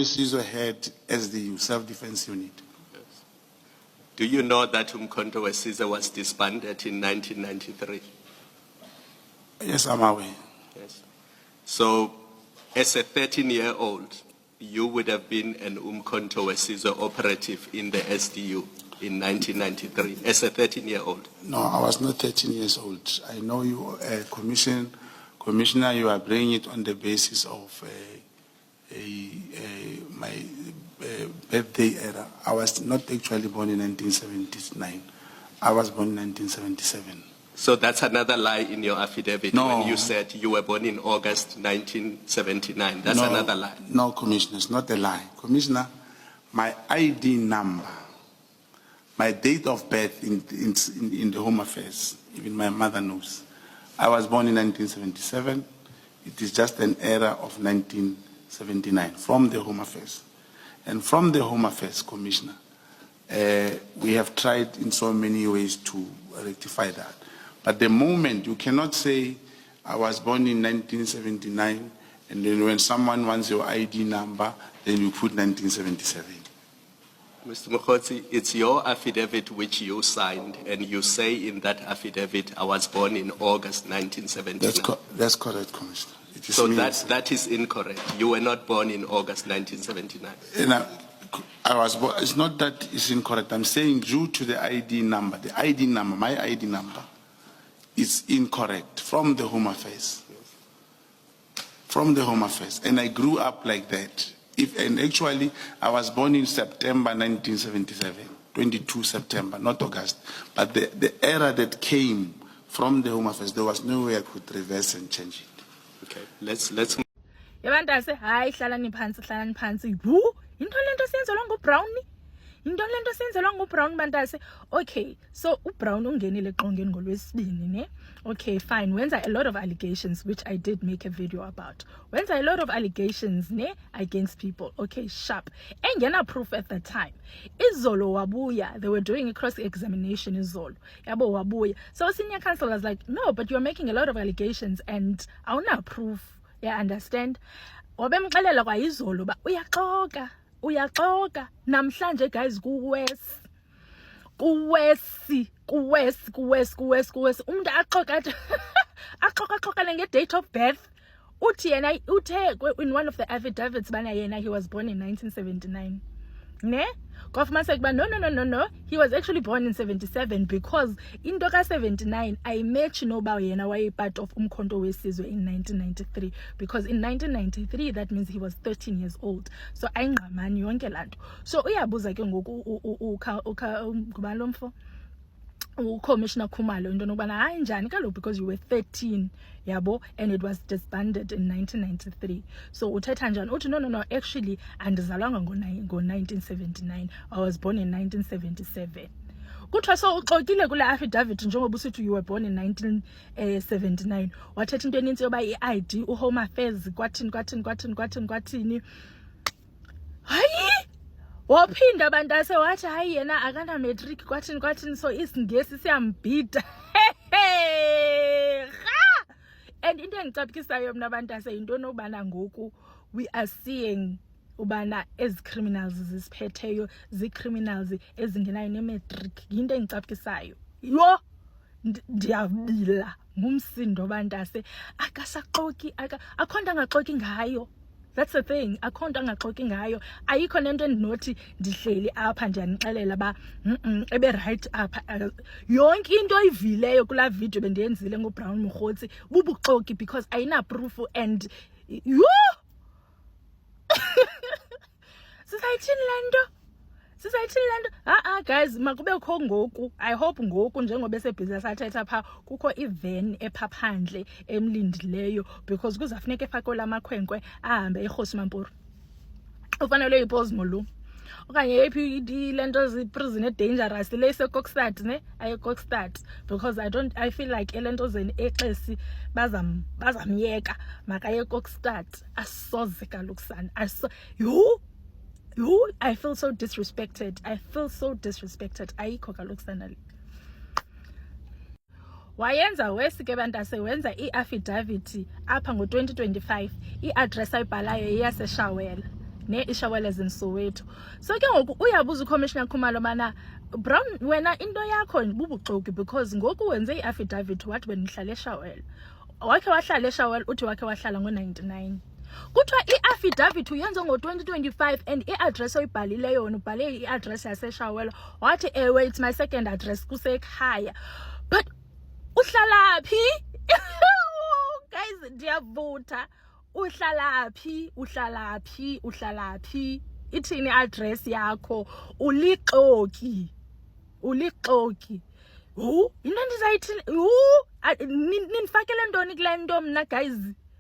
Sizwe had SDU, Self-Defense Unit. Yes. Do you know that Umkhonto Wesizwe was disbanded in 1993? Yes, I'm aware. Yes. So, as a 13-year-old, you would have been an Umkhonto Wesizwe operative in the SDU in 1993, as a 13-year-old? No, I was not 13 years old. I know you, Commissioner, you are bringing it on the basis of my birthday era. I was not actually born in 1979. I was born in 1977. So that's another lie in your affidavit. No. When you said you were born in August 1979. That's another lie. No, Commissioner, it's not a lie. Commissioner, my ID number, my date of birth in the Home Affairs, even my mother knows. I was born in 1977. It is just an error of 1979 from the Home Affairs. And from the Home Affairs, Commissioner, we have tried in so many ways to rectify that. But the moment, you cannot say, I was born in 1979, and then when someone wants your ID number, then you put 1977. Mr. Mokgotsi, it's your affidavit which you signed, and you say in that affidavit, I was born in August 1979. That's correct, Commissioner. It is so that is incorrect. You were not born in August 1979. And I was born. It's not that it's incorrect. I'm saying due to the ID number, my ID number, is incorrect from the Home Affairs. From the Home Affairs. And I grew up like that. And actually, I was born in September 1977, 22 September, not August. But the error that came from the Home Affairs, there was no way I could reverse and change it. Okay, let's. Yabantu say, hayi hlalani phansi. Who? Into lento senzelwa nguBrownie. Into lento senzelwa nguBrown bantase. Okay, so uBrown ungenile eqongeni ngolwesibini ne. Okay, fine. Wenza a lot of allegations, which I did make a video about. Wenza a lot of allegations ne against people. Okay, sharp. Engena proof at the time. Izolo wabuya. They were doing a cross-examination izolo. Yabo wabuya. So senior counsel was like, no, but you're making a lot of allegations and awuna proof. Yeah, understand? Wabemxelela kwa izolo ba uyaxoka namhlanje guys kuwesi umuntu axoka nge-date of birth uthi yena uthe in one of the affidavits bana yena he was born in 1979 ne kofumaniseka ba no he was actually born in 77 because into ka-79 ayimatch noba yena wayepart of Umkhonto Wesizwe in 1993 because in 1993 that means he was 13 years old. So ayingqamani yonke laa nto. So uyabuza ke ngoku ngubani lo mfo Commissioner Khumalo into nokubana hayi njani kaloku because you were 13 yabo and it was disbanded in 1993. So uthetha njani uthi no actually andizalwanga ngo-1979. I was born in 1977. Kuthiwa so uxokile kule affidavit njengoba usithi you were born in 1979 wathetha into enintsi yoba i-ID uHome Affairs kwathini hayi waphinda abantu ase wathi hayi yena akana matric kwathini so isingesi siyambhida and into engicaphikisayo mina abantu ase into nobana ngoku we are seeing ubana ezi criminals zisiphetheyo criminals ezingenayo ne-matric into engicaphikisayo yo ndiyabila ngumsindo abantu ase akasaxoki akhonto angaxoki ngayo. That's the thing. Akhonto angaxoki ngayo. Ayikho nento endinothi ndihleli apha ndiyanixelela ba ebe right apha. Yonke into oyivileyo kula video bendiyenzile ngoBrown Mokgotsi bubuxoki because ayina proof and yo Sizayithini lento? Guys, makubekho ngoku. I hope ngoku njengoba esebhizi sathetha pha kukho ivan ephaphandle emlindileyo because kuzafuneka efake lamakhwenkwe ahambe eKhosi Mampuru. Ufanele uyipause molu. Okanye yephi lento ziprison dangerous lese Kokstad ne ayi Kokstad because I feel like elento zeni exesi bazamyeka makaye Kokstad asoze kalokusana I feel so disrespected. Ayikho kalokusana wayenza wesike bantase wenza i-affidavit apha ngo-2025 i-address ayibhalayo yaseshawela ne ishaweleza in Soweto. So ke ngoku uyabuza uCommissioner Khumalo bana Brown wena into yakho bubuxoki because ngoku wenze iaffidavit wathi benihlala eShawela. Wakhe wahlala eShawela uthi wakhe wahlala ngo99. Kuthiwa iaffidavit uyenza ngo2025 and iaddress oyibhalile yona ubhale iaddress yaseShawela wathi ewe it's my second address kusekhaya. But uhlala phi? Guys, ndiyavuta. Uhlala phi? Ithini address yakho? Ulixoki. Into ndizayithi nindifakele ntoni kule nto mna guys?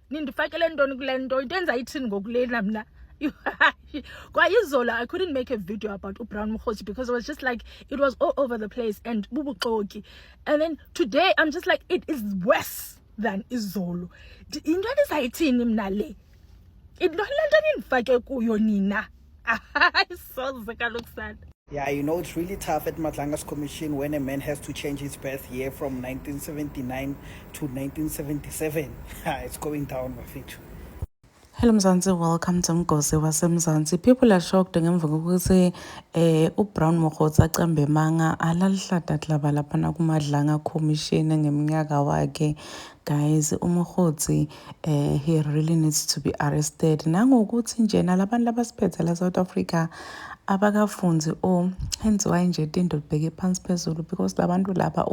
Nindifakele ntoni kule nto? Into endizayithini ngokulena mna? I couldn't make a video about uBrown Mokgotsi because it was just like it was all over the place and bubuxoki. And then today I'm just like it is worse than izolo. Into endizayithini mna le? Into lento nindifake kuyo nina. Soze kaloku sana. Yeah, you know, it's really tough at Matlanga's Commission when a man has to change his birth year from 1979 to 1977. It's going down, Mafethu. Hello Mzansi, welcome to Mgosi waseMzansi. People are shocked ngemva kokuthi uBrown Mokgotsi acambe manga alalihlada dlaba lapha na kuMadlanga Commission ngeminyaka wakhe. Guys, uMokgotsi he really needs to be arrested. Nangokuthi njena labantu labasiphethe la South Africa abakafunzi henziwa nje into libheke phansi phezulu because labantu laba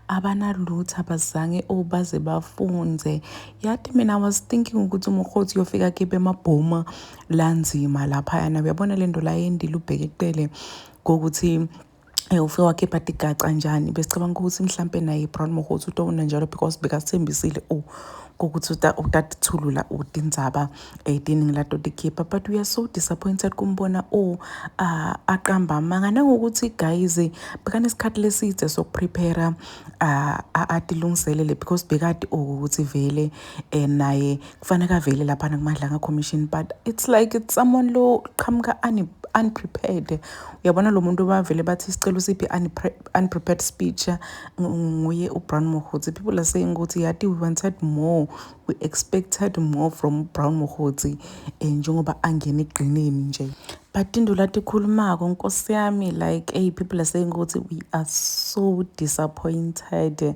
abanalutho abazange baze bafunze. Yathi mina I was thinking ukuthi uMokgotsi uyofika kibe emabhoma lanzima lapha yana uyabona lento la yendile ubheke kuqele ngokuthi ufike wakhipha igaca kanjani besicabanga ukuthi mhlambe naye Brown Mokgotsi utona njalo because bekasithembisile kokuthi utathulula uDindzaba edining la Todikhipha. But we are so disappointed kumbona aqamba manga nangokuthi guys bekanesikhathi lesithe sokuprepare atilungiselele because bekade ukuthi vele naye kufanele avele lapha kuMadlanga Commission, but it's like it's someone lo qhamuka unprepared. Uyabona lo muntu bavele bathi isicelo siphi unprepared speech nguye uBrown Mokgotsi. People are saying ukuthi yathi we wanted more, we expected more from Brown Mokgotsi njengoba angena egqineni nje. But into lati khulumako nkosi yami like people are saying ukuthi we are so disappointed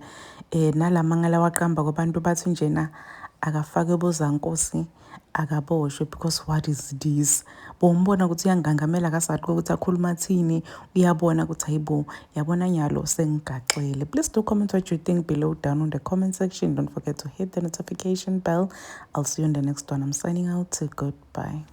nalamangala waqamba kwabantu bathi njena akafake bozankosi akaboshwe because what is this? Bombona ukuthi uyangangamela akasathi ukuthi akhuluma thini, uyabona ukuthi hayibo yabona nyalo sengigaxele. Please do comment what you think below down on the comment section. Don't forget to hit the notification bell. I'll see you in the next one. I'm signing out. Goodbye.